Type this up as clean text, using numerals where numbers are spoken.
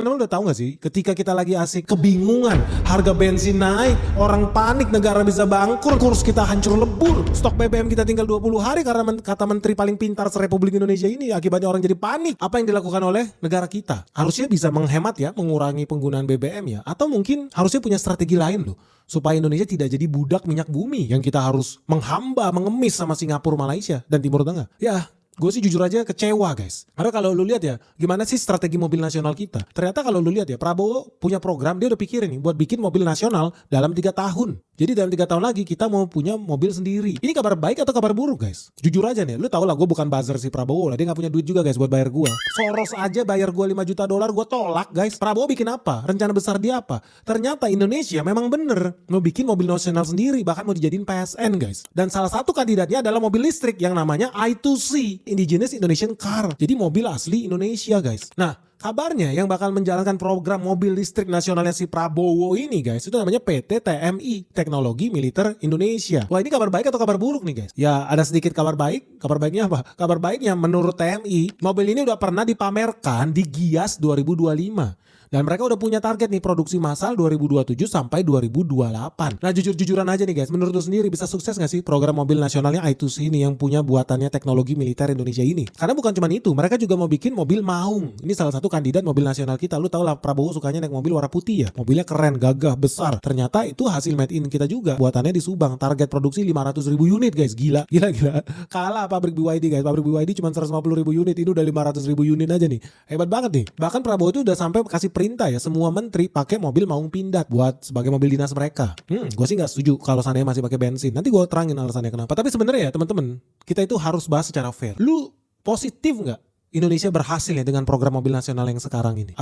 Lo udah tahu gak sih, ketika kita lagi asik kebingungan, harga bensin naik, orang panik, negara bisa bangkrut, kurs kita hancur lebur, stok BBM kita tinggal 20 hari karena kata menteri paling pintar se-Republik Indonesia ini, akibatnya orang jadi panik. Apa yang dilakukan oleh negara kita? Harusnya bisa menghemat ya, mengurangi penggunaan BBM ya, atau mungkin harusnya punya strategi lain loh, supaya Indonesia tidak jadi budak minyak bumi yang kita harus menghamba, mengemis sama Singapura, Malaysia, dan Timur Tengah. Ya, gue sih jujur aja kecewa guys. Karena kalau lu lihat ya, gimana sih strategi mobil nasional kita? Ternyata kalau lu lihat ya, Prabowo punya program, dia udah pikirin nih buat bikin mobil nasional dalam 3 tahun. Jadi dalam 3 tahun lagi kita mau punya mobil sendiri. Ini kabar baik atau kabar buruk guys? Jujur aja nih, lu tau lah gue bukan buzzer si Prabowo lah. Dia gak punya duit juga guys buat bayar gue. Soros aja bayar gue 5 juta dolar, gue tolak guys. Prabowo bikin apa? Rencana besar dia apa? Ternyata Indonesia memang bener mau bikin mobil nasional sendiri, bahkan mau dijadiin PSN guys. Dan salah satu kandidatnya adalah mobil listrik yang namanya I2C, Indigenous Indonesian Car. Jadi mobil asli Indonesia guys. Nah, kabarnya yang bakal menjalankan program mobil listrik nasionalnya si Prabowo ini guys, itu namanya PT TMI, Teknologi Militer Indonesia. Wah, ini kabar baik atau kabar buruk nih guys? Ya ada sedikit kabar baik. Kabar baiknya apa? Kabar baiknya menurut TMI, mobil ini udah pernah dipamerkan di Gias 2025. Dan mereka udah punya target nih produksi massal 2027 sampai 2028. Nah jujur-jujuran aja nih guys, menurut lu sendiri bisa sukses gak sih program mobil nasionalnya I2C ini yang punya buatannya teknologi militer Indonesia ini? Karena bukan cuma itu, mereka juga mau bikin mobil Maung. Ini salah satu kandidat mobil nasional kita. Lu tau lah Prabowo sukanya naik mobil warna putih ya. Mobilnya keren, gagah, besar. Ternyata itu hasil made in kita juga. Buatannya di Subang. Target produksi 500.000 unit guys. Gila. Kalah pabrik BYD guys. Pabrik BYD cuma 150.000 unit. Ini udah 500.000 unit aja nih. Hebat banget nih. Bahkan Prabowo itu udah sampai kasih perintah ya, semua menteri pakai mobil Maung Pindad buat sebagai mobil dinas mereka. Gue sih nggak setuju kalau seandainya masih pakai bensin. Nanti gue terangin alasannya kenapa. Tapi sebenarnya ya teman-teman, kita itu harus bahas secara fair. Lu positif nggak Indonesia berhasil ya dengan program mobil nasional yang sekarang ini?